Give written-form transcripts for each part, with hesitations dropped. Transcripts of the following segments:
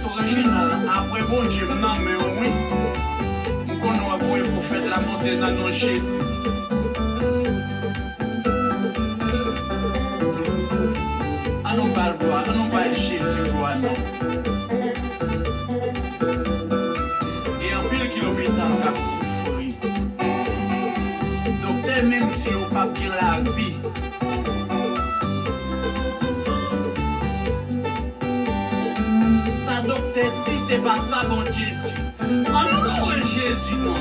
original. Après, bon Dieu, non, mais oui. Nous connaissons pour faire de la montée dans nos Jésus. À nous pas le gloire, à nous pas Jésus, gloire, non. Et en pile kilomètre dans le cap souffrir. Docteur, même si on pas bien la vie. Ça, docteur, si c'est pas ça, bon Dieu dit. En nous louant Jésus, non.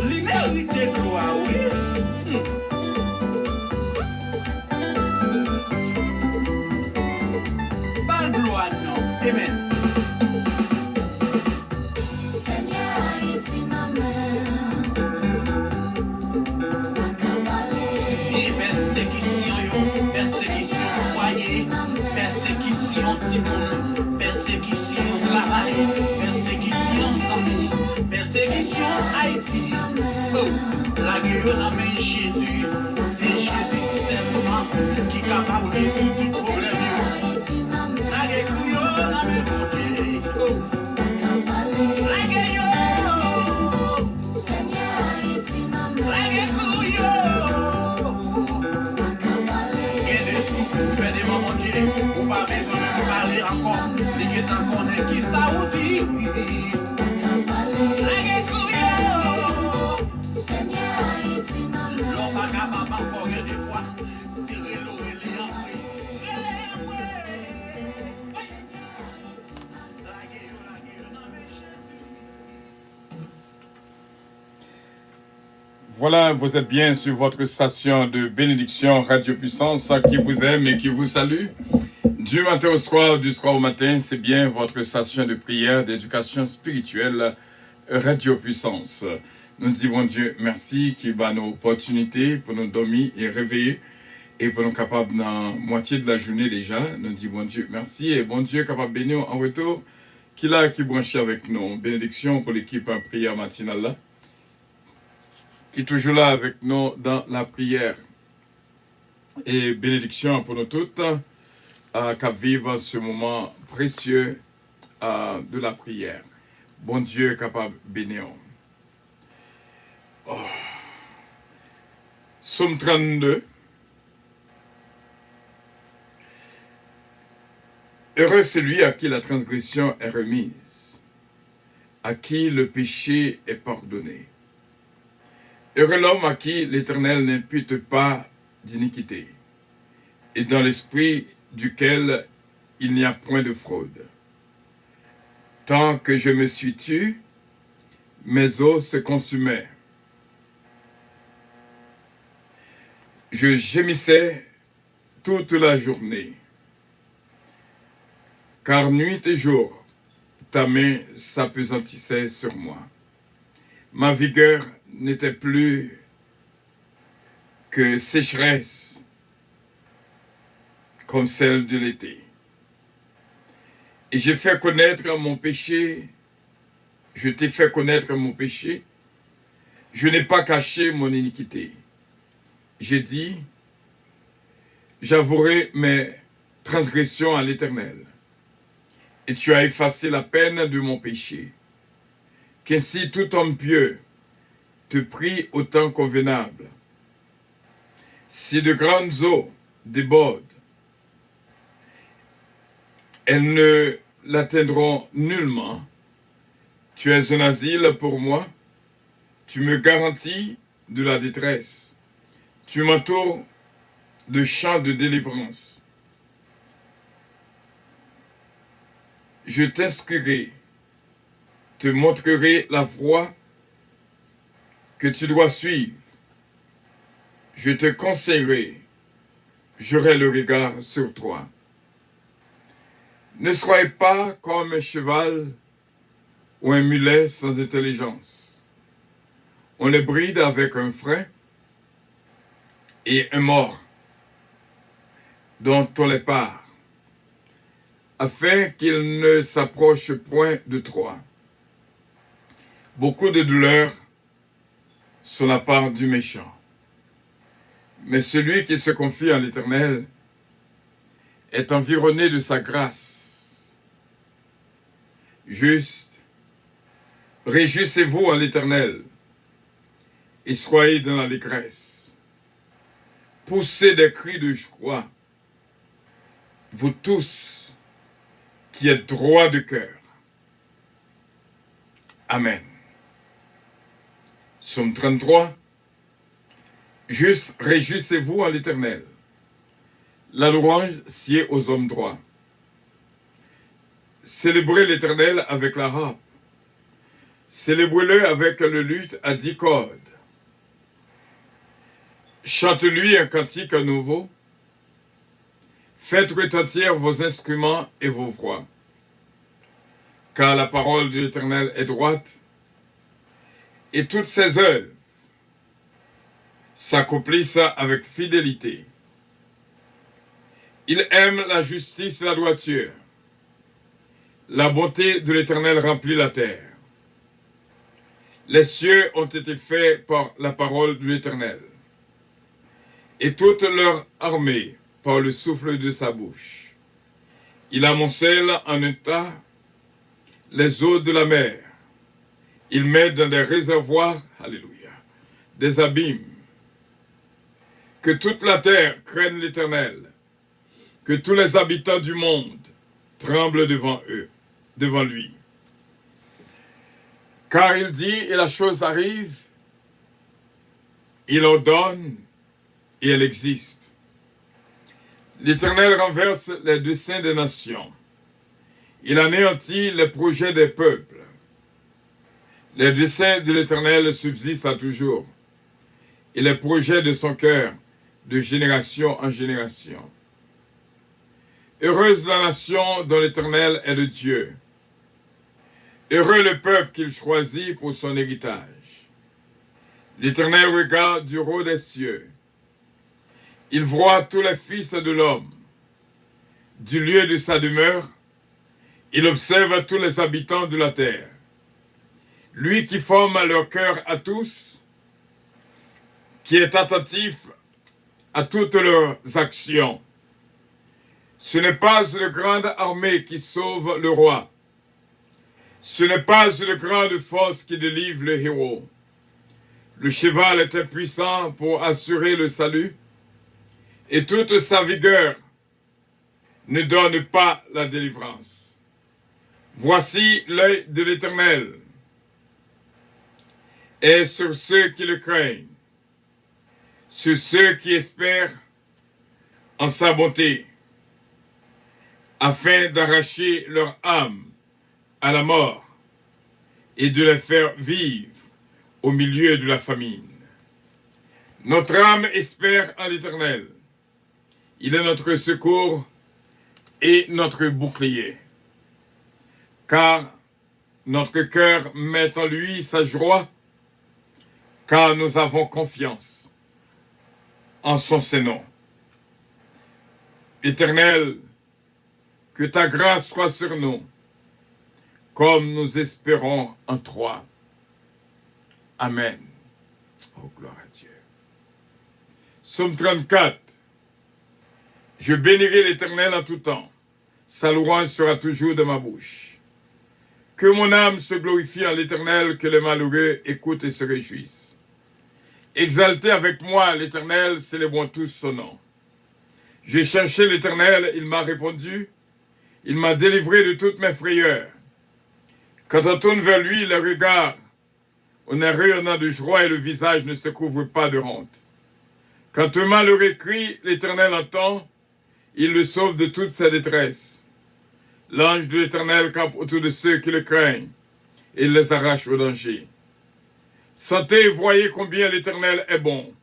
Il mérite gloire, oui. Pas le gloire, non. Amen. Haïti, la gueule dans main Jésus, c'est Jésus seulement qui est capable de résoudre tout problème. La gueule dans main bon Dieu, la gueule, la gueule, et dessous pour faire des moments Dieu, ou pas besoin de parler encore, les qui t'en qui ça vous dit. Voilà, vous êtes bien sur votre station de bénédiction Radio Puissance qui vous aime et qui vous salue. Du matin au soir, du soir au matin, c'est bien votre station de prière, d'éducation spirituelle Radio Puissance. Nous disons Dieu merci qui va nos opportunités pour nous dormir et réveiller et pour nous capables dans la moitié de la journée déjà. Nous disons Dieu merci et bon Dieu capable de bénir en retour qui là qui branche avec nous. Bénédiction pour l'équipe en prière matinale là, qui est toujours là avec nous dans la prière. Et bénédiction pour nous toutes qui vivent ce moment précieux de la prière. Bon Dieu capable de bénir. Oh. Psaume 32. Heureux celui à qui la transgression est remise, à qui le péché est pardonné. Heureux l'homme à qui l'Éternel n'impute pas d'iniquité, et dans l'esprit duquel il n'y a point de fraude. Tant que je me suis tu, mes os se consumaient. Je gémissais toute la journée, car nuit et jour, ta main s'appesantissait sur moi. Ma vigueur n'était plus que sécheresse, comme celle de l'été. Et j'ai fait connaître mon péché, je t'ai fait connaître mon péché, je n'ai pas caché mon iniquité. J'ai dit, j'avouerai mes transgressions à l'Éternel, et tu as effacé la peine de mon péché. Qu'ainsi tout homme pieux te prie au temps convenable. Si de grandes eaux débordent, elles ne l'atteindront nullement. Tu es un asile pour moi, tu me garantis de la détresse. Tu m'entoures de champs de délivrance. Je t'instruirai, te montrerai la voie que tu dois suivre. Je te conseillerai, j'aurai le regard sur toi. Ne soyez pas comme un cheval ou un mulet sans intelligence. On les bride avec un frein et un mors dont on les part, afin qu'ils ne s'approchent point de toi. Beaucoup de douleurs sont la part du méchant, mais celui qui se confie en l'Éternel est environné de sa grâce. juste, réjouissez-vous en l'Éternel et soyez dans l'allégresse. Poussez des cris de joie, vous tous qui êtes droits de cœur. Amen. Psaume 33. Juste, réjouissez-vous en l'Éternel. La louange sied aux hommes droits. Célébrez l'Éternel avec la harpe. Célébrez-le avec le luth à 10 cordes. Chante-lui un cantique nouveau. Faites retentir vos instruments et vos voix. Car la parole de l'Éternel est droite, et toutes ses œuvres s'accomplissent avec fidélité. Il aime la justice et la droiture. La bonté de l'Éternel remplit la terre. Les cieux ont été faits par la parole de l'Éternel, et toute leur armée par le souffle de sa bouche. Il amoncelle en un tas les eaux de la mer. Il met dans des réservoirs, alléluia, des abîmes. Que toute la terre craigne l'Éternel, que tous les habitants du monde tremblent devant lui. Car il dit et la chose arrive, il ordonne et elle existe. L'Éternel renverse les desseins des nations. Il anéantit les projets des peuples. Les desseins de l'Éternel subsistent à toujours, et les projets de son cœur de génération en génération. Heureuse la nation dont l'Éternel est le Dieu. Heureux le peuple qu'il choisit pour son héritage. L'Éternel regarde du haut des cieux. Il voit tous les fils de l'homme. Du lieu de sa demeure, il observe tous les habitants de la terre. Lui qui forme leur cœur à tous, qui est attentif à toutes leurs actions. Ce n'est pas une grande armée qui sauve le roi. Ce n'est pas une grande force qui délivre le héros. Le cheval est impuissant pour assurer le salut, et toute sa vigueur ne donne pas la délivrance. Voici l'œil de l'Éternel est sur ceux qui le craignent, sur ceux qui espèrent en sa bonté, afin d'arracher leur âme à la mort et de les faire vivre au milieu de la famine. Notre âme espère en l'Éternel. Il est notre secours et notre bouclier. Car notre cœur met en lui sa joie, car nous avons confiance en son Seigneur. Éternel, que ta grâce soit sur nous, comme nous espérons en toi. Amen. Oh, gloire à Dieu. Psaume 34. Je bénirai l'Éternel en tout temps. Sa louange sera toujours de ma bouche. Que mon âme se glorifie en l'Éternel, que les malheureux écoutent et se réjouissent. Exaltez avec moi l'Éternel, célébrons tous son nom. J'ai cherché l'Éternel, il m'a répondu. Il m'a délivré de toutes mes frayeurs. Quand on tourne vers lui, le regard, on est rayonnant de joie et le visage ne se couvre pas de honte. Quand un malheureux crie, l'Éternel entend, il le sauve de toute sa détresse. L'ange de l'Éternel campe autour de ceux qui le craignent, et il les arrache au danger. Sentez et voyez combien l'Éternel est bon.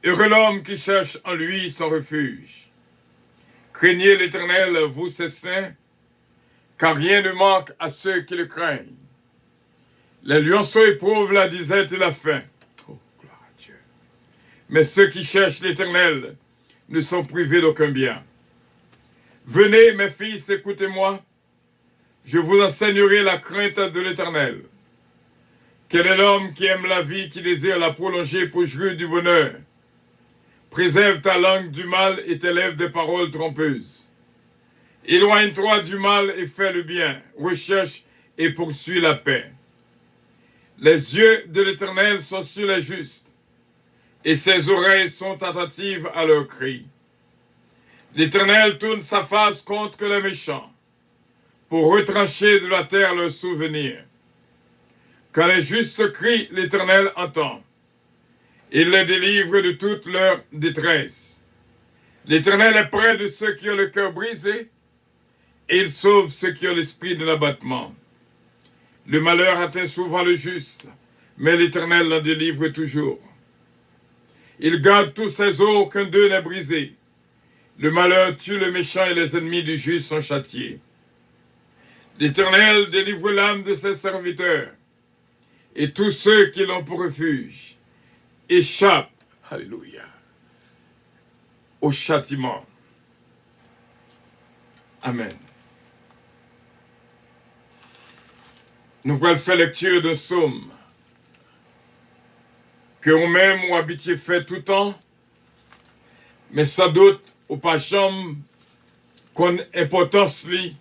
Heureux l'homme qui cherche en lui son refuge. Craignez l'Éternel, vous ses saints, car rien ne manque à ceux qui le craignent. Les lionceaux éprouvent la disette et la faim. Oh, gloire à Dieu. Mais ceux qui cherchent l'Éternel ne sont privés d'aucun bien. Venez, mes fils, écoutez-moi. Je vous enseignerai la crainte de l'Éternel. Quel est l'homme qui aime la vie, qui désire la prolonger pour jouir du bonheur? Préserve ta langue du mal et tes lèvres des paroles trompeuses. Éloigne-toi du mal et fais le bien. Recherche et poursuis la paix. Les yeux de l'Éternel sont sur les justes, et ses oreilles sont attentives à leurs cris. L'Éternel tourne sa face contre les méchants, pour retrancher de la terre leurs souvenirs. Quand les justes crient, l'Éternel entend. Il les délivre de toute leur détresse. L'Éternel est près de ceux qui ont le cœur brisé, et il sauve ceux qui ont l'esprit de l'abattement. Le malheur atteint souvent le juste, mais l'Éternel l'en délivre toujours. Il garde tous ses os, aucun d'eux n'est brisé. Le malheur tue le méchant et les ennemis du juste sont châtiés. L'Éternel délivre l'âme de ses serviteurs, et tous ceux qui l'ont pour refuge échappent, alléluia, au châtiment. Amen. Nous allons faire lecture de psaume que nous-mêmes ou habitué fait tout le temps, mais sans doute ou pas jamais qu'on importance li.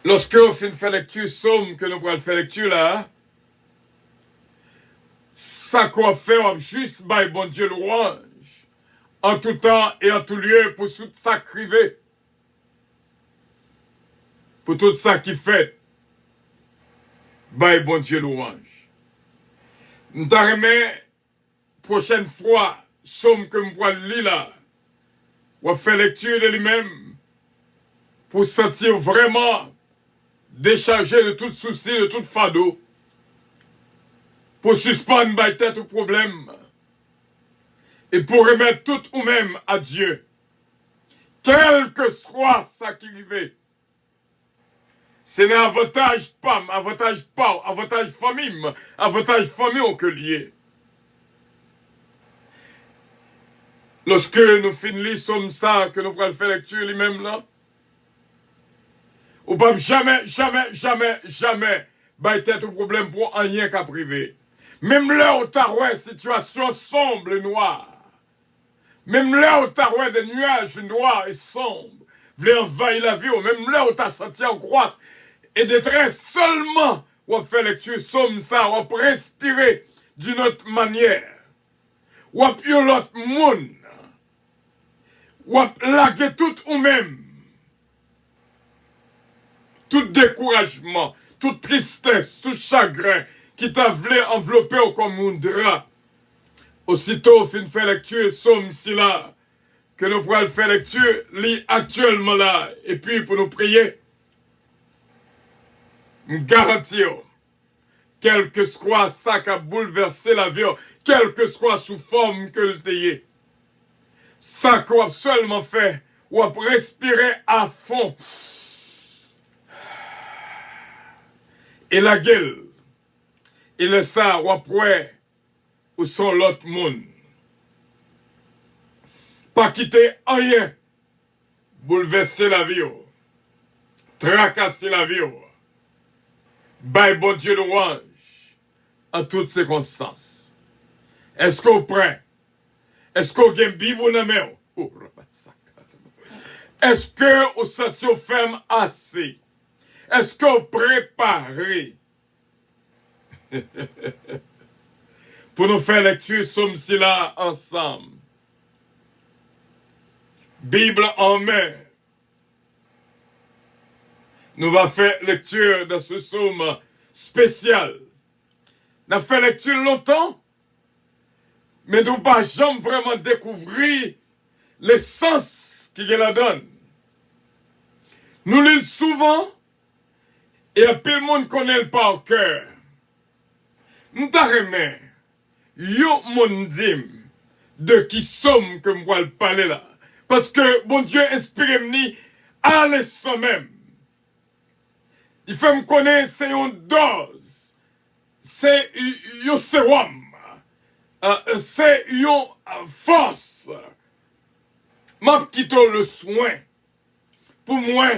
Lorsque on fait lecture psaume que nous allons faire lecture là, ça qu'on fait, on juste by bon Dieu louange en tout temps et en tout lieu pour tout ça crivé. Pour tout ça qui fait, by bon Dieu louange. Nous t'arrêtons prochaine fois, somme que nous allons lire là, ou faire lecture de lui-même, pour sentir vraiment décharger de tout souci, de tout fardeau, pour suspendre by tête au problème, et pour remettre tout ou même à Dieu, quel que soit ça qui arrive. C'est un avantage PAM, avantage PAO, avantage famille on que lié. Lorsque nous finissons ça, que nous prenons faire lecture lui-même là, ou pas jamais, bah tête au problème pour rien qu'à privé. Même là où t'as ouais situation sombre et noire, même là où t'as ouais des nuages noirs et sombres, voulez envahir la vie, ou même là où t'as senti angoisse et détresse seulement, ou faire lecture somme ça, ou respirer d'une autre manière, ou un l'autre monde, ou laguer tout ou même, tout découragement, toute tristesse, tout chagrin qui t'a voulu envelopper comme un drap. Aussitôt, fin fait lecture somme si là, que nous pourrons faire lecture, lit actuellement là, et puis pour nous prier, me garantir, quel que soit ça qui a bouleversé la vie, quel que soit sous forme que le t'ayez, ça qu'on a seulement fait, ou a respirer à fond, et la gueule, et le ça, ou après, ou son l'autre monde. Pas quitter rien, bouleverser la vie, tracasser la vie, by bon Dieu louange, en toutes circonstances. Est-ce qu'on prêt? Est-ce qu'on a une Bible dans la main? Est-ce que vous sentez ferme assez? Est-ce qu'on préparé pour nous faire lecture somme si là ensemble? Bible en main. Nous allons faire lecture de ce psaume spécial. Nous avons fait lecture longtemps, mais nous n'avons pas jamais vraiment découvert l'essence qui la donne. Nous lisons souvent, et un peu de monde connaît le par cœur. Nous t'arrêtons, yo mon dim, de qui sommes que moi le parler là. Parce que bon Dieu inspire-moi à l'instant même. Il fait me connaître, c'est une dose, c'est un sérum, c'est une force. M'a quitté le soin. Pour moi,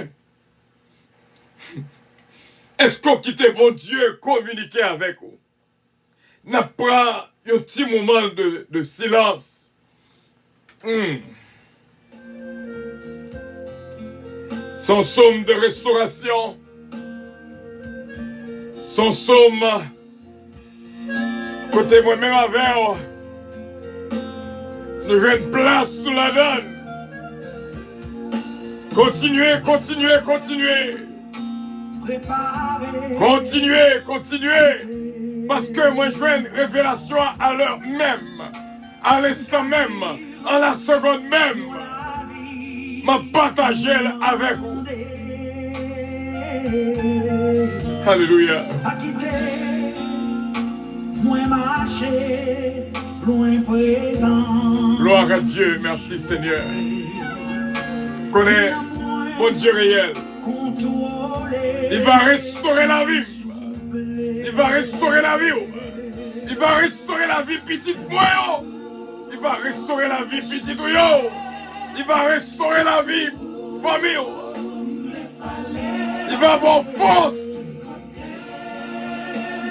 est-ce qu'on quitte bon Dieu communiquer avec vous? N'a pas un petit moment de silence. son psaume de restauration, son psaume côté moi-même avec nous j'ai une place nous la donne. Continuez, continuez, continuez. Continuez, continuez. Parce que moi je veux une révélation à l'heure même, à l'instant même, à la seconde même. M'a partagé avec vous. Alléluia. Gloire à Dieu, merci Seigneur. Connais mon Dieu réel. Il va restaurer la vie. Il va restaurer la vie. Il va restaurer la vie petite moi. Il va restaurer la vie petite yo. Il va restaurer la vie famille. Il va avoir force.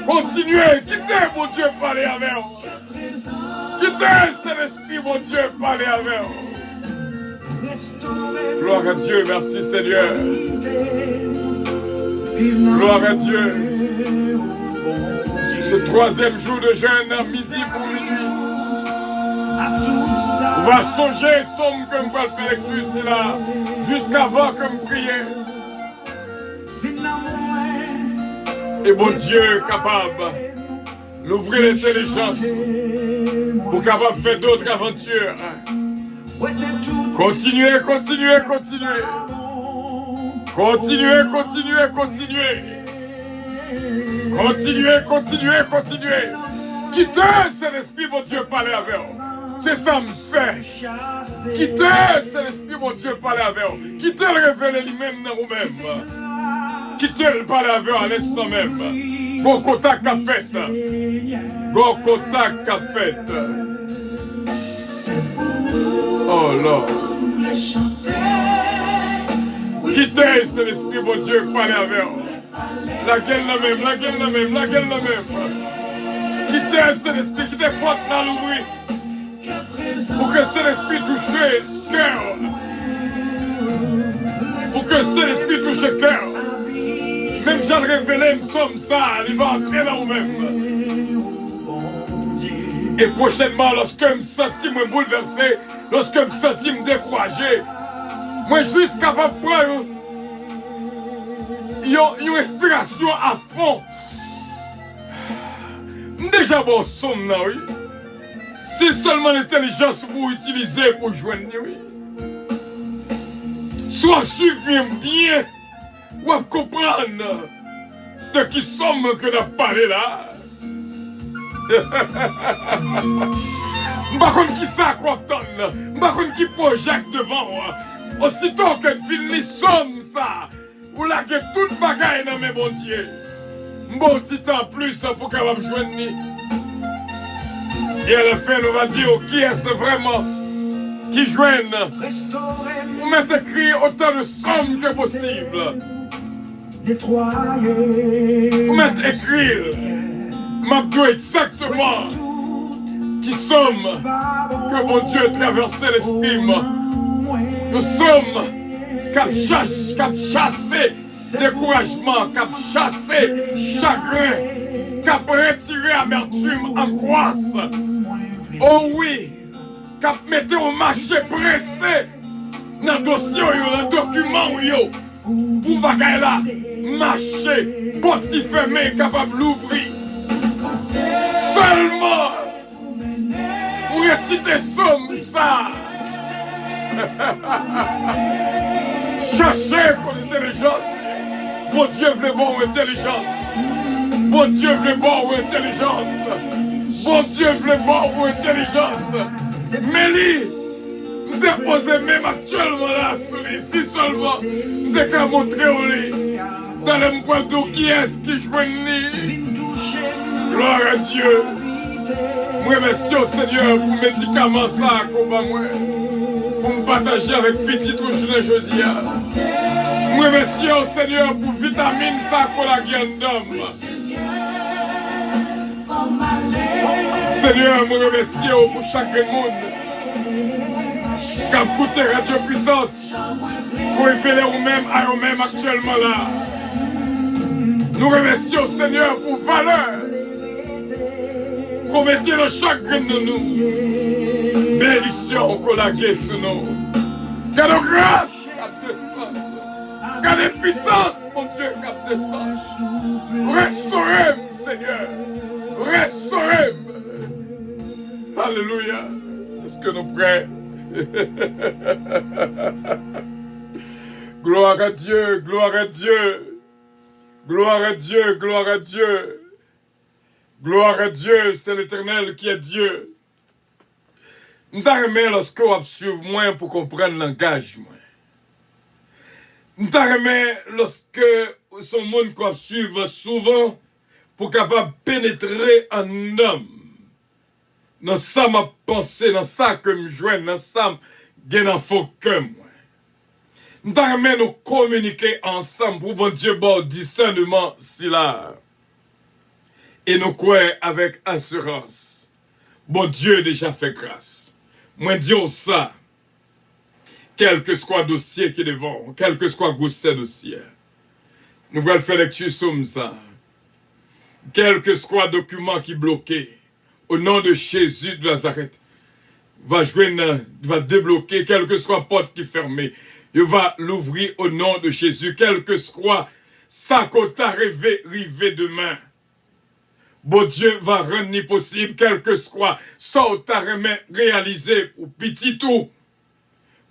Continuez, quittez mon Dieu parler avec vous. Quittez cet esprit mon Dieu parler avec vous. Gloire à Dieu, merci Seigneur. Gloire à Dieu. Ce troisième jour de jeûne, à midi pour minuit. On va songer, somme comme quoi faire lecture ici là, jusqu'avant comme prier. Et mon Dieu capable d'ouvrir l'intelligence pour capable de faire d'autres aventures. Continuez, continuez, continuez. Continuez, continuez, continuez. Continuez, continuez, continuez. Quittez cet esprit, mon Dieu, parler avec vous. C'est ça me fait. Quittez cet esprit, mon Dieu, parler avec vous. Quittez le révéler lui-même dans vous-même. Quittez le parler avec vous à l'instant même. Bon contact à fait. Bon contact à fait. Oh là. Quittez cet esprit, mon Dieu, parler avec vous. La gueule la même, la gueule la même, la gueule la même. Quittez cet esprit, quittez porte dans l'ouvrir. Pour que cet esprit touche le cœur. Pour que cet esprit touche le cœur. Même j'en révélé, me somme ça, il va entrer dans vous-même. Et prochainement, lorsque je me sentis bouleversé, lorsque je me sentis découragé, moi je suis capable de prendre une respiration à fond. Déjà bon somme, oui. C'est seulement l'intelligence pour utiliser pour joindre, oui. Soit suivre bien, ou à comprendre de qui sommes que nous parlé là. Par contre, qui ça quoi t'en? Par contre, qui projette devant? Aussitôt que finit somme ça, ou là que toute bagaille dans mes bon Dieu. Bon petit temps plus pour capable joindre. Et à la fin, on va dire qui est-ce vraiment qui joigne. Ou mettre écrit autant de sommes que possible. Ou mettre écrit, m'abdou exactement qui sommes que mon Dieu traversé l'esprit. Nous sommes cap chassé découragement, cap chassé chagrin, cap retiré amertume, angoisse. Oh oui, cap mettez au marché pressé dans le dossier, dans le document, pour bagaille là, marcher, porte qui fermée, capable d'ouvrir. Seulement, pour réciter somme ça. Cherchez pour l'intelligence. Mon Dieu veut bon intelligence. Mon Dieu veut bon intelligence. Mon Dieu veut bon intelligence. Mais lui, me déposer même actuellement là sur lui. Si seulement, dès qu'à montrer au lit, dans le point d'eau qui est-ce qui joignit. Gloire à Dieu. Moi, merci au Seigneur pour le médicament ça, combat moi. Pour me partager avec petit journée jeudi. Moi, merci au Seigneur pour vitamine ça, collagène d'homme. Seigneur, moi, merci pour chaque monde Cap côté Radio Puissance, pour révéler vous-même à vous-même actuellement là. Nous remercions Seigneur pour valeur qu'on mettait dans chacun de nous. Bénédiction qu'on a gué sur nous. Que nos grâces qui descendent. Que les puissances, mon Dieu, qui descendent. Restaurez-moi, Seigneur. Restaurez-moi. Alléluia. Est-ce que nous prêts? Gloire à Dieu, gloire à Dieu. Gloire à Dieu, gloire à Dieu. Gloire à Dieu, c'est l'Éternel qui est Dieu. Nous t'aimons lorsque vous suivez moi pour comprendre l'engagement. Nous t'aimons lorsque son monde qu'on suivre souvent pour capable pénétrer un homme. Dans ça m'a pensé, dans ça que me joigne, dans ça que dans faux que moi. Nous t'aimons nous communiquer ensemble pour bon Dieu bon discernement si là. Et nous croyons avec assurance. Bon Dieu déjà fait grâce. Moi dis ça. Quel que soit le dossier qui est devant, quel que soit le dossier. Nous allons faire lecture sur ça. Quel que soit le document qui est bloqué, au nom de Jésus de Nazareth, va débloquer, quelle que soit la porte qui est fermée. Il va l'ouvrir au nom de Jésus, quel que soit ça qu'on t'a rêvé demain. Bon Dieu va rendre possible, quel que soit ça qu'on t'a réalisé pour petit tout.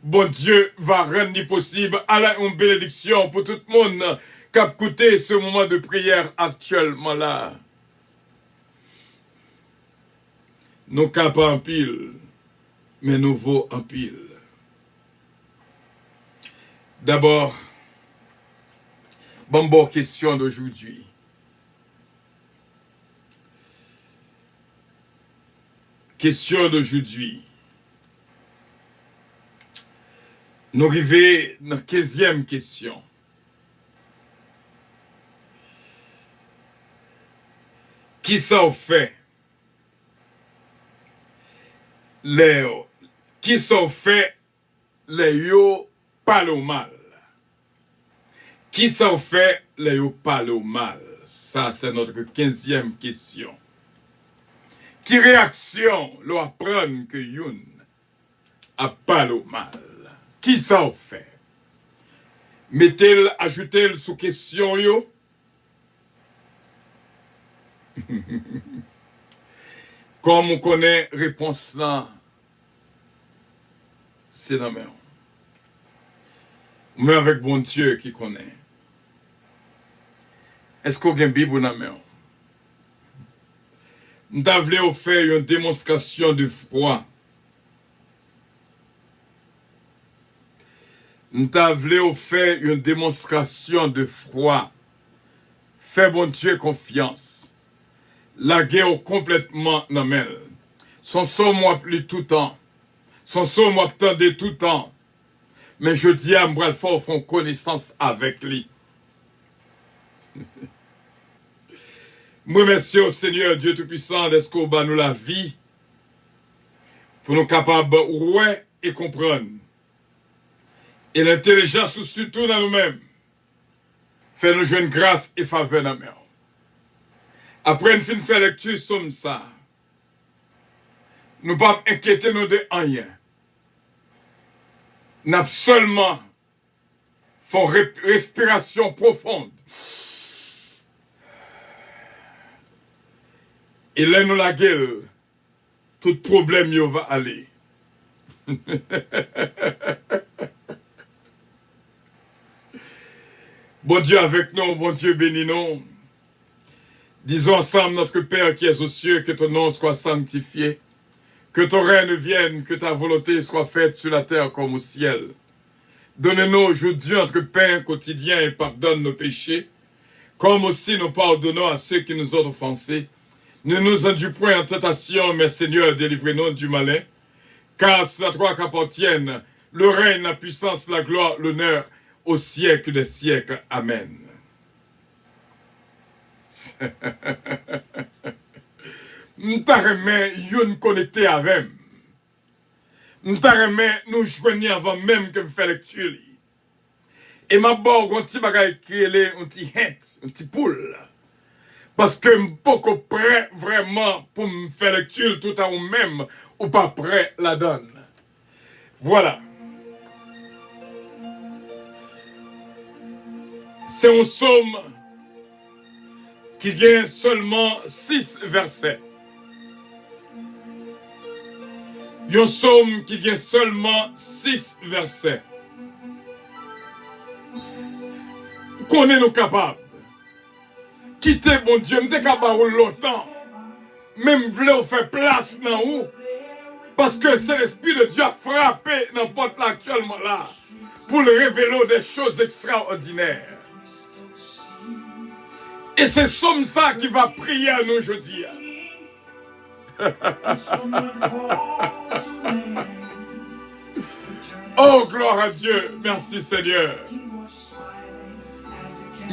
Bon Dieu va rendre possible à la une bénédiction pour tout le monde qui a écouté ce moment de prière actuellement là. Nous cap en pile, mais nous vaut en pile. D'abord, bonne question d'aujourd'hui. Question d'aujourd'hui. Nous arrivons dans la 15e question. Qui ça fait? Qui ça fait les yo pas le mal? Qui ça fait les yo pas le mal? Ça, c'est notre 15e question. Qui réaction l'on apprend que youn a pas le mal? Qui ça fait? Mettez-le, ajoutez-le sous question yo? Comme on connaît réponse là, c'est la même. Mais avec bon Dieu qui connaît. Est-ce qu'on a une Bible dans la main? Nous avons fait une démonstration de foi. Nous avons fait une démonstration de foi. Fais bon Dieu confiance. La guerre complètement dans la main. Son son moi plus tout temps. Son son moi attendait tout temps. Mais je dis à moi, il faut faire connaissance avec lui. Moi, merci au Seigneur Dieu Tout-Puissant d'esqu'au bas nous la vie pour nous capables de ouais et comprendre. Et l'intelligence surtout dans nous-mêmes fait nous jouer une grâce et faveur dans nous. Après une fin de faire lecture somme ça, nous ne pas inquiéter nous de rien. Nous avons seulement fait respiration profonde. Et là, nous la gueule, tout problème y va aller. Bon Dieu avec nous, bon Dieu bénis nous. Disons ensemble, notre Père qui es aux cieux, que ton nom soit sanctifié, que ton règne vienne, que ta volonté soit faite sur la terre comme au ciel. Donne-nous aujourd'hui notre pain quotidien et pardonne nos péchés, comme aussi nous pardonnons à ceux qui nous ont offensés. Ne nous induis point en tentation, mais Seigneur, délivrez-nous du malin, car c'est à toi qu'appartiennent le règne, la puissance, la gloire, l'honneur, au siècle des siècles. Amen. Nous t'arrêtons, yon connecté avec. nous nous joignons avant même que nous fassions lecture. Et ma borg, un petit bagage qui est un petit hint, un petit poule. Parce que je suis pas prêt vraiment pour me faire lecture tout à vous-même ou pas prêt la donne. Voilà. C'est un psaume qui vient seulement 6 versets. Un psaume qui vient seulement 6 versets. Qu'on est nous capables. Quitter mon Dieu, nous sommes capables longtemps. Même voulez faire place dans où. Parce que c'est l'Esprit de Dieu a frappé dans porte là actuellement là. Pour le révéler des choses extraordinaires. Et c'est comme ça qui va prier à nous aujourd'hui. Oh, gloire à Dieu. Merci Seigneur.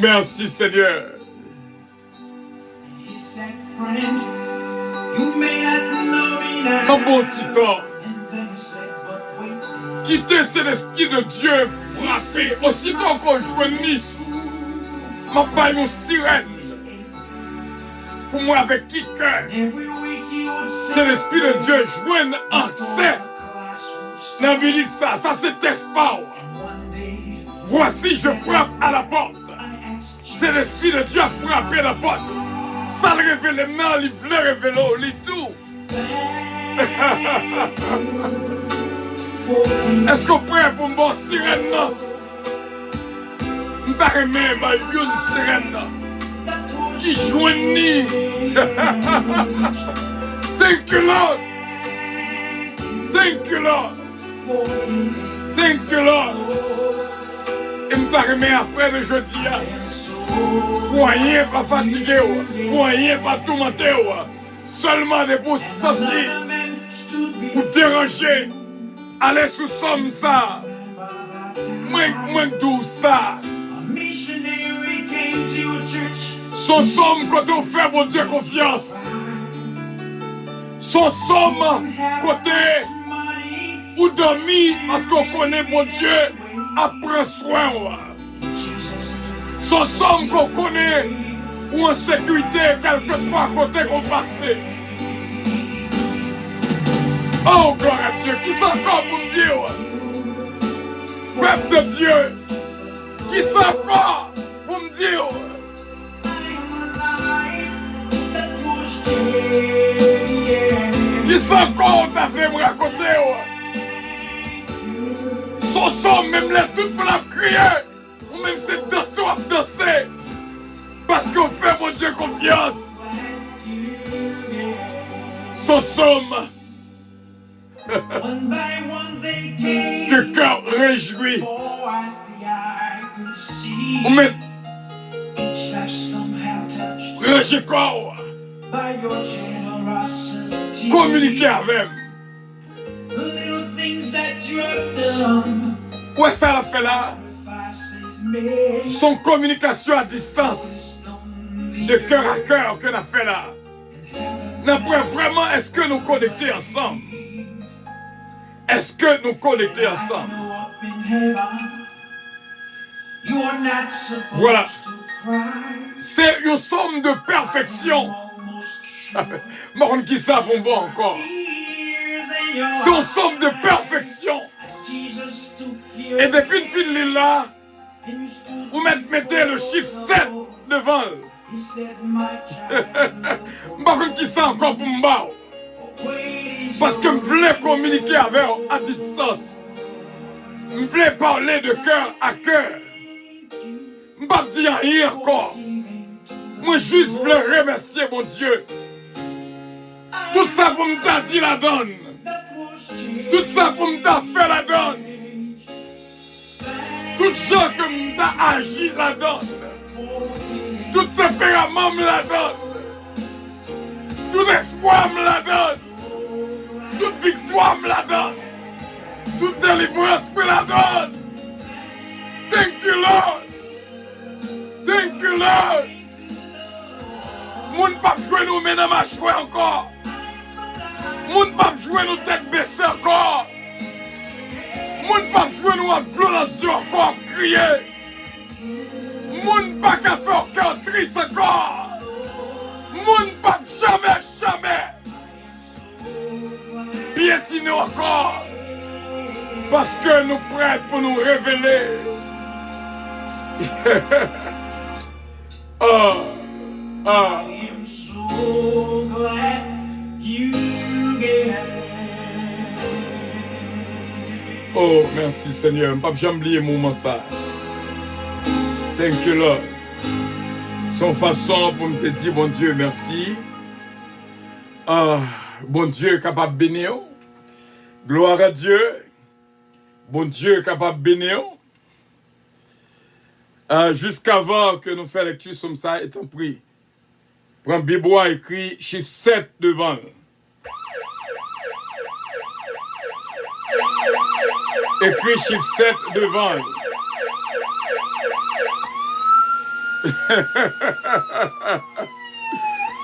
Merci Seigneur. Un bon petit temps. Quitter cet esprit de Dieu frappé. Aussitôt qu'on joignit, m'a pas une sirène. Pour moi avec qui cœur. C'est l'esprit de Dieu joigne accès. N'habite ça, ça c'est espoir. Voici je frappe à la porte. C'est l'esprit de Dieu a frappé la porte. Ça le révèle maintenant, il voulait révéler, il tout. Est-ce qu'on prêt pour me voir sirène là? Je vais une sirène là. Qui joignit. Thank you Lord. Thank you Lord. Thank you Lord. Et je vais après le jeudi. Pour rien pas fatigué, pour rien pas tourmenté, seulement des pour sortir ou déranger, aller sous somme ça, moins doux ça. Son somme côté on fait mon Dieu confiance. Son somme côté ou dormi parce qu'on connaît mon Dieu, après soin. Son somme qu'on connaît ou en sécurité, quel que soit côté qu'on passe. Oh, gloire à Dieu, qui s'en encore pour me dire? Peuple de Dieu, qui s'en encore pour me dire? Qui s'en encore t'avais me raconter? Son somme, même là, tout le monde a crié. Ou même c'est danser ou danser. Parce qu'on fait mon Dieu confiance. Son somme. Que cœur réjoui. Ou même. Réjouis corps. Communiquer avec. Où est-ce qu'elle a fait là? Son communication à distance, de cœur à cœur qu'on a fait là. N'après vraiment, est-ce que nous connectés ensemble? Est-ce que nous connectés ensemble? Voilà. C'est une somme de perfection. Morne qui savent bon encore. C'est une somme de perfection. Et depuis une file là, vous mettez le chiffre 7 devant. Morne qui savent encore pour m'bao. Parce que je voulais communiquer avec eux à distance. Je voulais parler de cœur à cœur. Je ne vais pas dire rien encore. Moi, juste voulais remercier mon Dieu. Tout ça pour me dire la donne. Tout ça pour me faire la donne. Tout ça que me agi la donne. Tout tempérament me la donne. Tout espoir me la donne. Toute victoire me la donne. Toute délivrance me la donne. Thank you, Lord. Thank you, Lord. Moun pa jouer nous mais dans ma choix encore. Moun pa jouer nous tête baissée encore. Moun pas jouer nous adoration encore crier. Moun pas qu'à faire cœur triste encore. Moun pas jamais piétiner encore. Parce que nous prêts pour nous révéler. I am so glad you gave. Oh, merci Seigneur. Je ne jamais oublier le moment ça. Thank you, Lord. Son façon pour me te dire, bon Dieu, merci. Bon Dieu capable de bénir. Gloire à Dieu. Bon Dieu capable de bénir. Jusqu'avant que nous fassions lecture comme ça, étant pris. Prends Bible écrit chiffre 7 devant. Écrit chiffre 7 devant.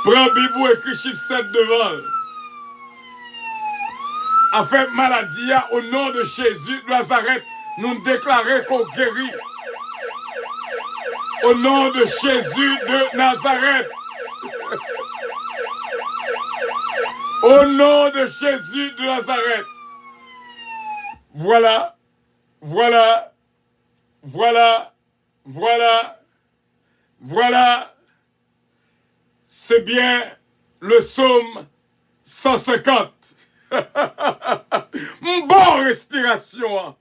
Prends Bible écrit chiffre 7 devant. Afin maladie au nom de Jésus de Nazareth, nous déclarons qu'on guérit. Au nom de Jésus de Nazareth. Au nom de Jésus de Nazareth. Voilà. C'est bien le psaume 150. Bonne respiration.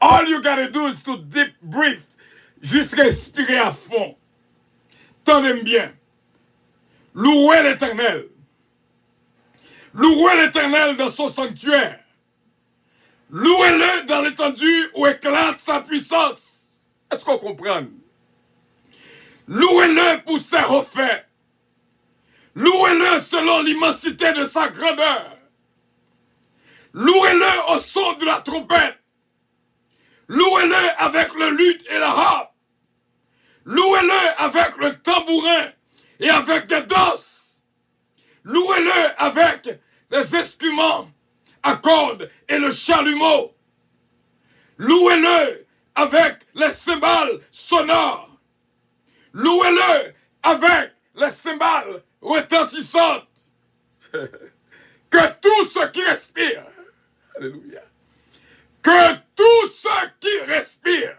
All you gotta do is to deep breathe. Juste respirer à fond. Tendez bien. Louez l'Éternel. Louez l'Éternel dans son sanctuaire. Louez-le dans l'étendue où éclate sa puissance. Est-ce qu'on comprend? Louez-le pour ses refaits. Louez-le selon l'immensité de sa grandeur. Louez-le au son de la trompette. Louez-le avec le luth et la harpe. Louez-le avec le tambourin et avec des danses. Louez-le avec les instruments à cordes et le chalumeau. Louez-le avec les cymbales sonores. Louez-le avec les cymbales retentissantes. Que tout ce qui respire, alléluia, que tout ce qui respire,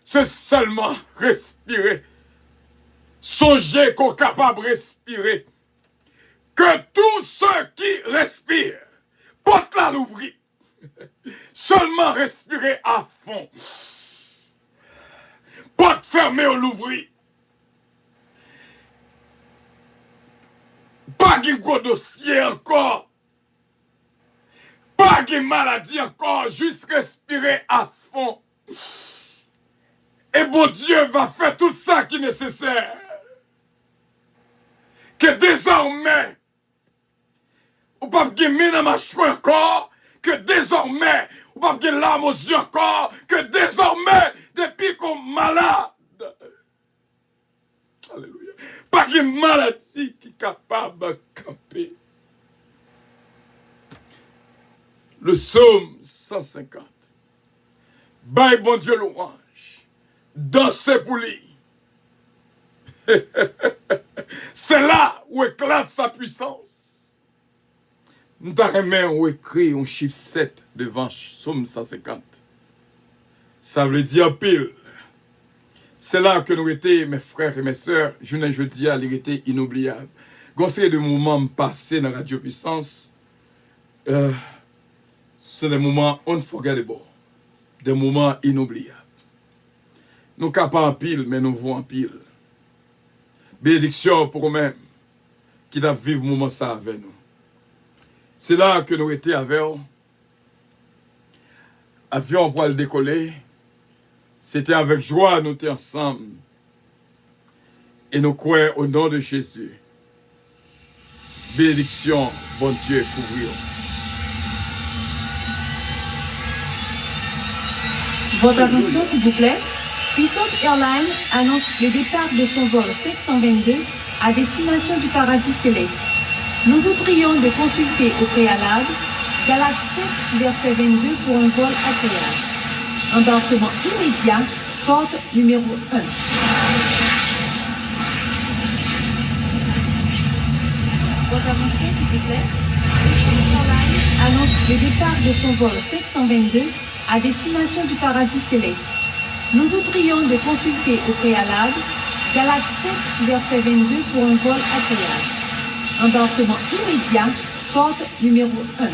c'est seulement respirer. Songez qu'on est capable de respirer. Que tout ce qui respire, porte-la l'ouvrir. Seulement respirer à fond. Porte fermée ou l'ouvrir. Pas de gros dossier encore. Pas de maladie encore. Juste respirer à fond. Et bon Dieu va faire tout ça qui est nécessaire. Que désormais, ou pas de mine dans ma cheveux encore. Que désormais, ou pas de larmes aux yeux encore. Que désormais, depuis qu'on est malade. Alléluia. Pas de maladie qui est capable de camper. Le psaume 150. Bye bon Dieu louange. Dansez pour lui. C'est là où éclate sa puissance. Nous avons écrit un chiffre 7 devant psaume 150. Ça veut dire pile. C'est là que nous étions, mes frères et mes sœurs, jeudi à l'hérité inoubliable. Conseil de moments passés dans Radio Puissance, c'est des moments unforgettable, des moments inoubliables. Nous ne sommes pas en pile, mais nous vivons en pile. Bénédiction pour nous-mêmes qui doivent vivre ce moment ça avec nous. C'est là que nous étions avec eux. Avion pour le décoller. C'était avec joie nous étions ensemble. Et nous croyons au nom de Jésus. Bénédiction, bon Dieu, couvrir. Votre attention, s'il vous plaît. Puissance Airlines annonce le départ de son vol 522 à destination du paradis céleste. Nous vous prions de consulter au préalable Galates 5, verset 22 pour un vol agréable. Embarquement immédiat, porte numéro 1. Votre attention, s'il vous plaît. Puissance Airlines annonce le départ de son vol 522 à destination du paradis céleste. Nous vous prions de consulter au préalable Galates 5, verset 22 pour un vol agréable. Embarquement immédiat, porte numéro 1.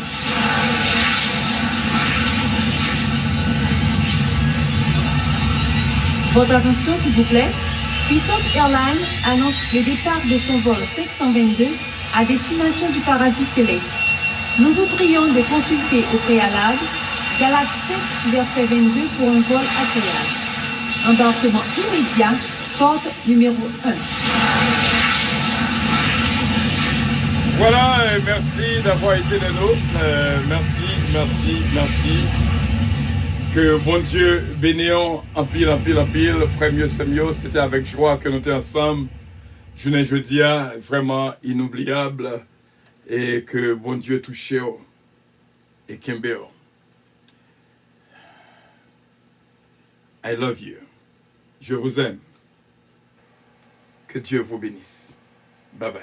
Votre attention, s'il vous plaît. Puissance Airlines annonce le départ de son vol 522 à destination du paradis céleste. Nous vous prions de consulter au préalable Galates 5, verset 22 pour un vol agréable. Embarquement immédiat, porte numéro 1. Voilà, et merci d'avoir été des nôtres. Merci. Que bon Dieu bénisse en pile. Frère mieux, c'est mieux. C'était avec joie que nous étions ensemble. Journée jeudi, vraiment inoubliable. Et que bon Dieu touche et Kimbeo. I love you. Je vous aime. Que Dieu vous bénisse. Bye bye.